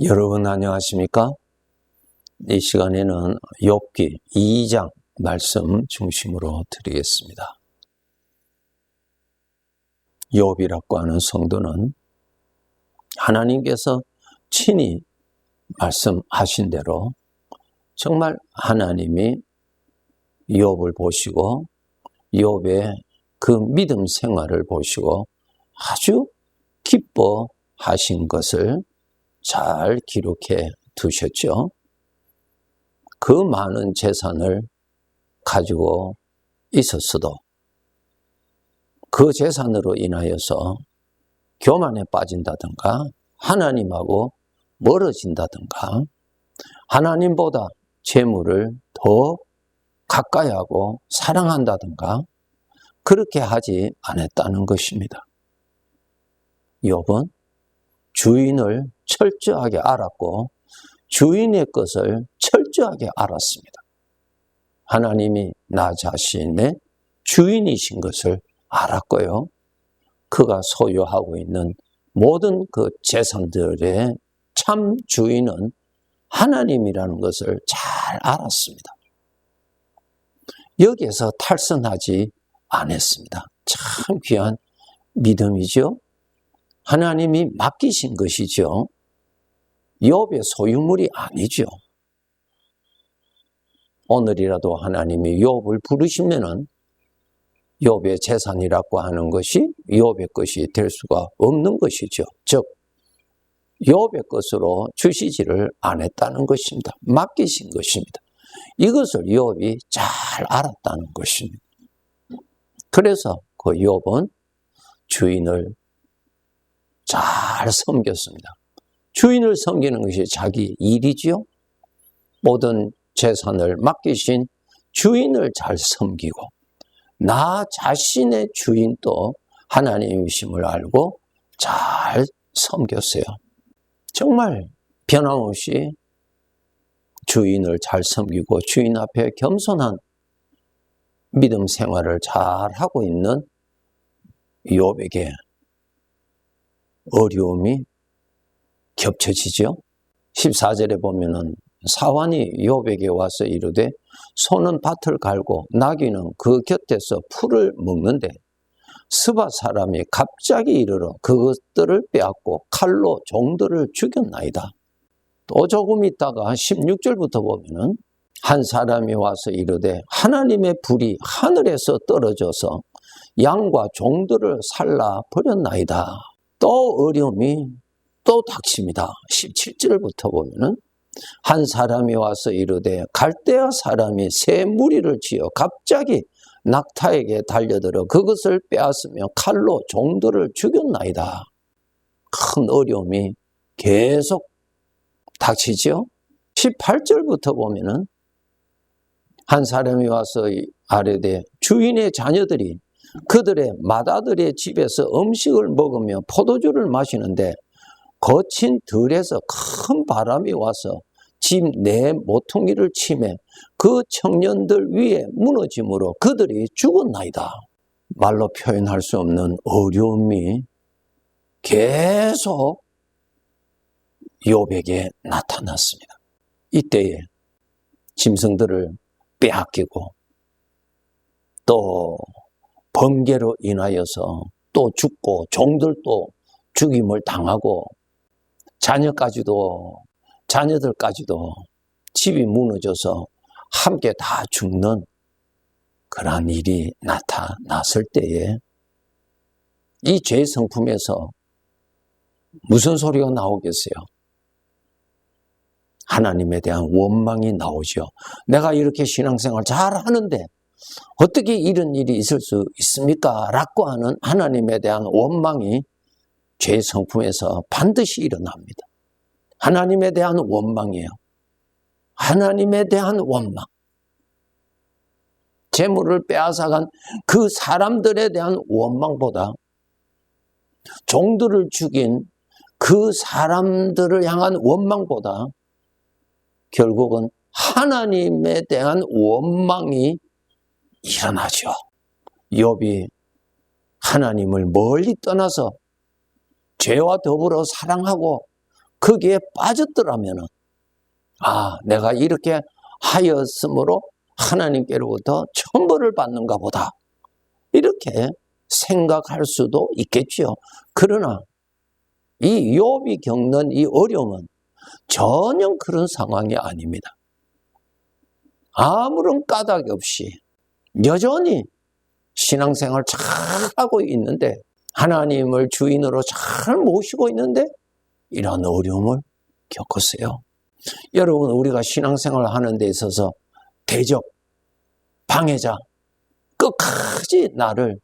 여러분 안녕하십니까? 이 시간에는 욥기 2장 말씀 중심으로 드리겠습니다. 욥이라고 하는 성도는 하나님께서 친히 말씀하신 대로 정말 하나님이 욥을 보시고 욥의 그 믿음 생활을 보시고 아주 기뻐하신 것을 잘 기록해 두셨죠. 그 많은 재산을 가지고 있었어도 그 재산으로 인하여서 교만에 빠진다든가 하나님하고 멀어진다든가 하나님보다 재물을 더 가까이 하고 사랑한다든가 그렇게 하지 않았다는 것입니다. 욥은 주인을 철저하게 알았고 주인의 것을 철저하게 알았습니다. 하나님이 나 자신의 주인이신 것을 알았고요. 그가 소유하고 있는 모든 그 재산들의 참 주인은 하나님이라는 것을 잘 알았습니다. 여기에서 탈선하지 않았습니다. 참 귀한 믿음이죠. 하나님이 맡기신 것이죠. 욥의 소유물이 아니죠. 오늘이라도 하나님이 욥을 부르시면은 욥의 재산이라고 하는 것이 욥의 것이 될 수가 없는 것이죠. 즉 욥의 것으로 주시지를 않았다는 것입니다. 맡기신 것입니다. 이것을 욥이 잘 알았다는 것입니다. 그래서 그 욥은 주인을 잘 섬겼습니다. 주인을 섬기는 것이 자기 일이지요. 모든 재산을 맡기신 주인을 잘 섬기고 나 자신의 주인도 하나님이심을 알고 잘 섬겼어요. 정말 변함없이 주인을 잘 섬기고 주인 앞에 겸손한 믿음 생활을 잘 하고 있는 욥에게 어려움이 겹쳐지죠. 14절에 보면은 사환이 욥에게 와서 이르되 소는 밭을 갈고 나귀는 그 곁에서 풀을 먹는데 스바 사람이 갑자기 이르러 그것들을 빼앗고 칼로 종들을 죽였나이다. 또 조금 있다가 16절부터 보면은 한 사람이 와서 이르되 하나님의 불이 하늘에서 떨어져서 양과 종들을 살라 버렸나이다. 또 어려움이 또 닥칩니다. 17절부터 보면은 한 사람이 와서 이르되 갈대아 사람이 새 무리를 지어 갑자기 낙타에게 달려들어 그것을 빼앗으며 칼로 종들을 죽였나이다. 큰 어려움이 계속 닥치죠. 18절부터 보면은 한 사람이 와서 아뢰되 주인의 자녀들이 그들의 맏아들의 집에서 음식을 먹으며 포도주를 마시는데 거친 들에서 큰 바람이 와서 집 내 모퉁이를 치매 그 청년들 위에 무너짐으로 그들이 죽었나이다. 말로 표현할 수 없는 어려움이 계속 욥에게 나타났습니다. 이때에 짐승들을 빼앗기고 또 번개로 인하여서 또 죽고 종들도 죽임을 당하고 자녀들까지도 집이 무너져서 함께 다 죽는 그러한 일이 나타났을 때에 이 죄의 성품에서 무슨 소리가 나오겠어요? 하나님에 대한 원망이 나오죠. 내가 이렇게 신앙생활 잘 하는데 어떻게 이런 일이 있을 수 있습니까? 라고 하는 하나님에 대한 원망이 죄의 성품에서 반드시 일어납니다. 하나님에 대한 원망이에요. 하나님에 대한 원망. 재물을 빼앗아간 그 사람들에 대한 원망보다 종들을 죽인 그 사람들을 향한 원망보다 결국은 하나님에 대한 원망이 일어나죠. 욥이 하나님을 멀리 떠나서 죄와 더불어 사랑하고 거기에 빠졌더라면 내가 이렇게 하였으므로 하나님께로부터 천벌을 받는가 보다, 이렇게 생각할 수도 있겠지요. 그러나 이 욥이 겪는 이 어려움은 전혀 그런 상황이 아닙니다. 아무런 까닭 없이 여전히 신앙생활을 잘하고 있는데, 하나님을 주인으로 잘 모시고 있는데 이런 어려움을 겪었어요. 여러분, 우리가 신앙생활을 하는 데 있어서 대적, 방해자, 끝까지 나를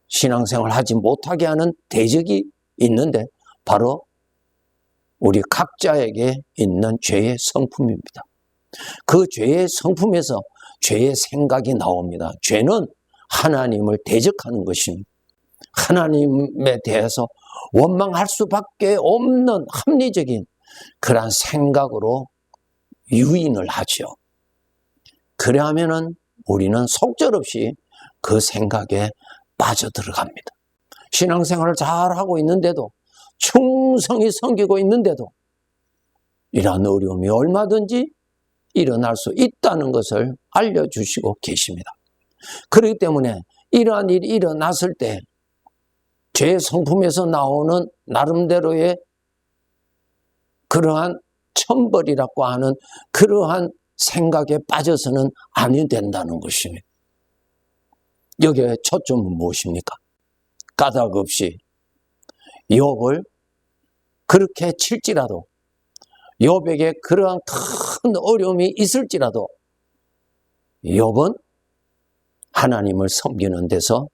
신앙생활을 하지 못하게 하는 대적이 있는데 바로 우리 각자에게 있는 죄의 성품입니다. 그 죄의 성품에서 죄의 생각이 나옵니다. 죄는 하나님을 대적하는 것입니다. 하나님에 대해서 원망할 수밖에 없는 합리적인 그러한 생각으로 유인을 하죠. 그래야면은 우리는 속절없이 그 생각에 빠져들어갑니다. 신앙생활을 잘하고 있는데도, 충성히 섬기고 있는데도 이러한 어려움이 얼마든지 일어날 수 있다는 것을 알려주시고 계십니다. 그렇기 때문에 이러한 일이 일어났을 때 죄의 성품에서 나오는 나름대로의 그러한 천벌이라고 하는 그러한 생각에 빠져서는 아니 된다는 것입니다. 여기에 초점은 무엇입니까? 까닭 없이 욥을 그렇게 칠지라도, 욥에게 그러한 큰 어려움이 있을지라도 욥은 하나님을 섬기는 데서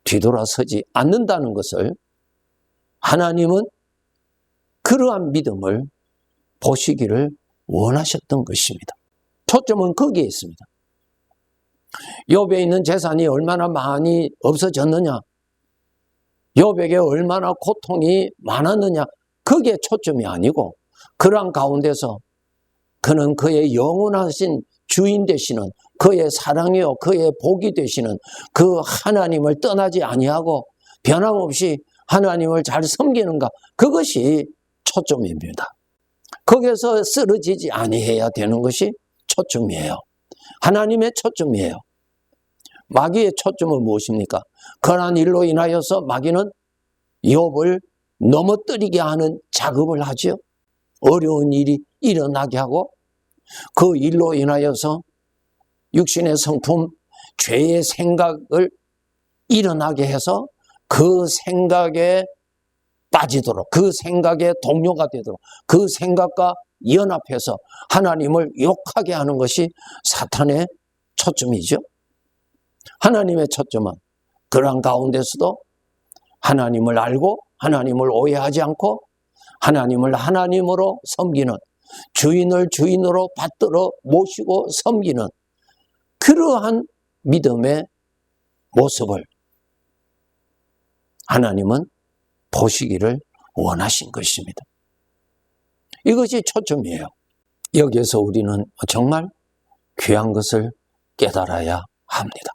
뒤돌아서지 않는다는 것을, 하나님은 그러한 믿음을 보시기를 원하셨던 것입니다. 초점은 거기에 있습니다. 욥에 있는 재산이 얼마나 많이 없어졌느냐, 욥에게 얼마나 고통이 많았느냐, 거기에 초점이 아니고, 그러한 가운데서 그는 그의 영원하신 주인 되시는, 그의 사랑이요 그의 복이 되시는 그 하나님을 떠나지 아니하고 변함없이 하나님을 잘 섬기는가, 그것이 초점입니다. 거기에서 쓰러지지 아니해야 되는 것이 초점이에요. 하나님의 초점이에요. 마귀의 초점은 무엇입니까? 그러한 일로 인하여서 마귀는 욥을 넘어뜨리게 하는 작업을 하죠. 어려운 일이 일어나게 하고, 그 일로 인하여서 육신의 성품, 죄의 생각을 일어나게 해서 그 생각에 빠지도록, 그 생각에 동료가 되도록, 그 생각과 연합해서 하나님을 욕하게 하는 것이 사탄의 초점이죠. 하나님의 초점은 그러한 가운데서도 하나님을 알고 하나님을 오해하지 않고 하나님을 하나님으로 섬기는, 주인을 주인으로 받들어 모시고 섬기는 그러한 믿음의 모습을 하나님은 보시기를 원하신 것입니다. 이것이 초점이에요. 여기에서 우리는 정말 귀한 것을 깨달아야 합니다.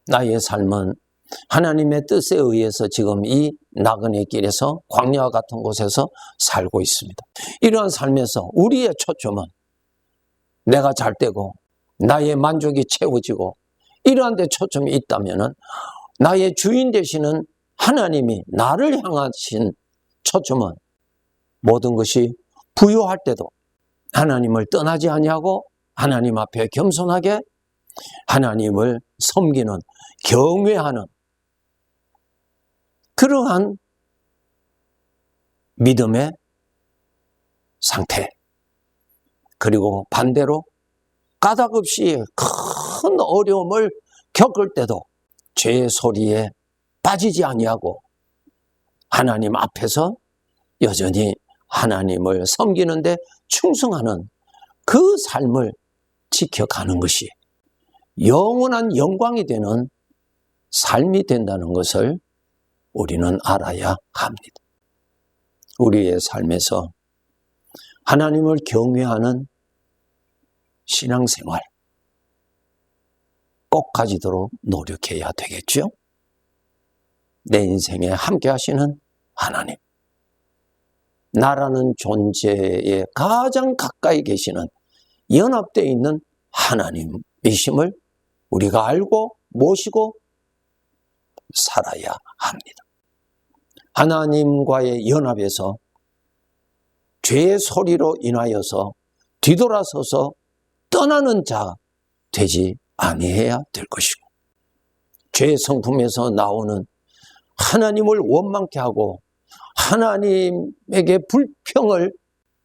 나의 삶은 하나님의 뜻에 의해서 지금 이 나그네 길에서, 광야와 같은 곳에서 살고 있습니다. 이러한 삶에서 우리의 초점은 내가 잘 되고 나의 만족이 채워지고 이러한 데 초점이 있다면 나의 주인 되시는 하나님이 나를 향하신 초점은 모든 것이 부요할 때도 하나님을 떠나지 아니하고 하나님 앞에 겸손하게 하나님을 섬기는, 경외하는 그러한 믿음의 상태, 그리고 반대로 까닭 없이 큰 어려움을 겪을 때도 죄의 소리에 빠지지 아니하고 하나님 앞에서 여전히 하나님을 섬기는데 충성하는 그 삶을 지켜가는 것이 영원한 영광이 되는 삶이 된다는 것을 우리는 알아야 합니다. 우리의 삶에서 하나님을 경외하는 신앙생활 꼭 가지도록 노력해야 되겠죠. 내 인생에 함께 하시는 하나님, 나라는 존재에 가장 가까이 계시는 연합되어 있는 하나님이심을 우리가 알고 모시고 살아야 합니다. 하나님과의 연합에서 죄의 소리로 인하여서 뒤돌아서서 떠나는 자 되지 아니해야 될 것이고, 죄의 성품에서 나오는 하나님을 원망케 하고 하나님에게 불평을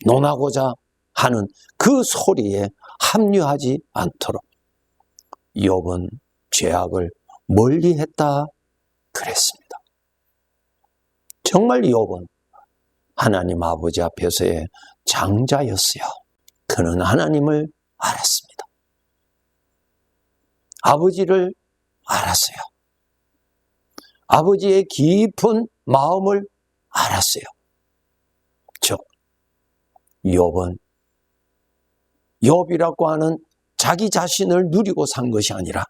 논하고자 하는 그 소리에 합류하지 않도록 욥은 죄악을 멀리했다 그랬습니다. 정말 욥은 하나님 아버지 앞에서의 장자였어요. 그는 하나님을 알았습니다. 아버지를 알았어요. 아버지의 깊은 마음을 알았어요. 즉, 욥은 욥이라고 하는 자기 자신을 누리고 산 것이 아니라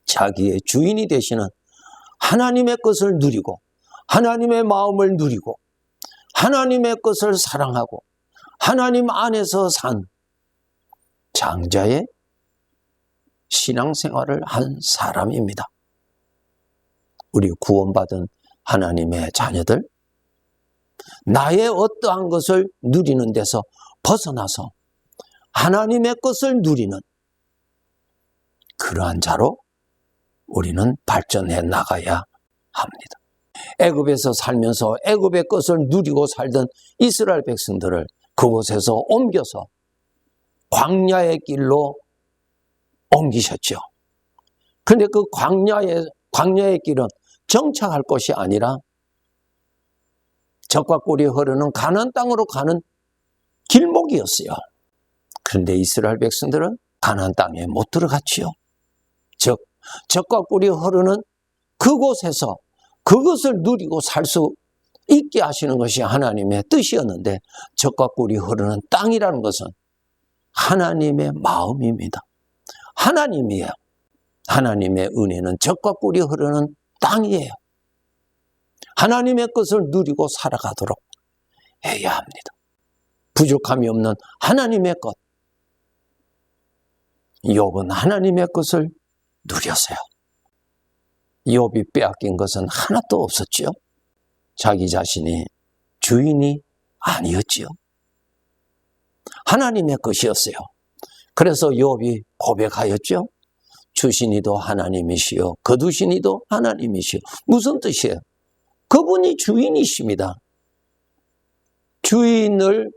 자기의 주인이 되시는 하나님의 것을 누리고 하나님의 마음을 누리고 하나님의 것을 사랑하고 하나님 안에서 산 장자의 신앙생활을 한 사람입니다. 우리 구원받은 하나님의 자녀들, 나의 어떠한 것을 누리는 데서 벗어나서 하나님의 것을 누리는 그러한 자로 우리는 발전해 나가야 합니다. 애굽에서 살면서 애굽의 것을 누리고 살던 이스라엘 백성들을 그곳에서 옮겨서 광야의 길로 옮기셨죠. 그런데 그 광야의 길은 정착할 곳이 아니라 젖과 꿀이 흐르는 가나안 땅으로 가는 길목이었어요. 그런데 이스라엘 백성들은 가나안 땅에 못 들어갔지요. 즉, 젖과 꿀이 흐르는 그곳에서 그것을 누리고 살 수 있게 하시는 것이 하나님의 뜻이었는데, 젖과 꿀이 흐르는 땅이라는 것은 하나님의 마음입니다. 하나님이에요. 하나님의 은혜는 젖과 꿀이 흐르는 땅이에요. 하나님의 것을 누리고 살아가도록 해야 합니다. 부족함이 없는 하나님의 것. 욥은 하나님의 것을 누렸어요. 욥이 빼앗긴 것은 하나도 없었지요. 자기 자신이 주인이 아니었지요. 하나님의 것이었어요. 그래서 욥이 고백하였죠. 주시니도 하나님이시요 거두시니도 하나님이시요. 무슨 뜻이에요? 그분이 주인이십니다. 주인을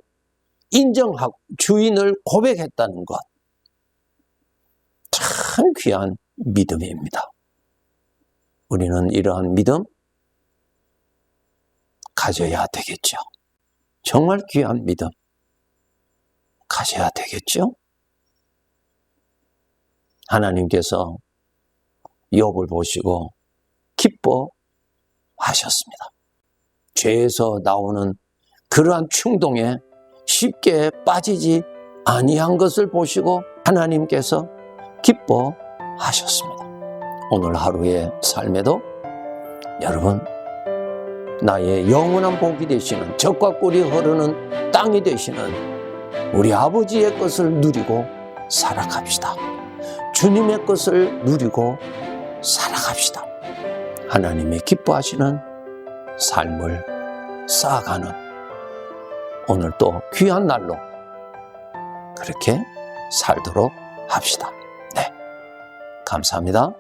인정하고 주인을 고백했다는 것, 참 귀한 믿음입니다. 우리는 이러한 믿음 가져야 되겠죠. 정말 귀한 믿음 가져야 되겠죠. 하나님께서 욥을 보시고 기뻐하셨습니다. 죄에서 나오는 그러한 충동에 쉽게 빠지지 아니한 것을 보시고 하나님께서 기뻐하셨습니다. 오늘 하루의 삶에도 여러분, 나의 영원한 복이 되시는 젖과 꿀이 흐르는 땅이 되시는 우리 아버지의 것을 누리고 살아갑시다. 주님의 것을 누리고 살아갑시다. 하나님이 기뻐하시는 삶을 쌓아가는 오늘 또 귀한 날로 그렇게 살도록 합시다. 네, 감사합니다.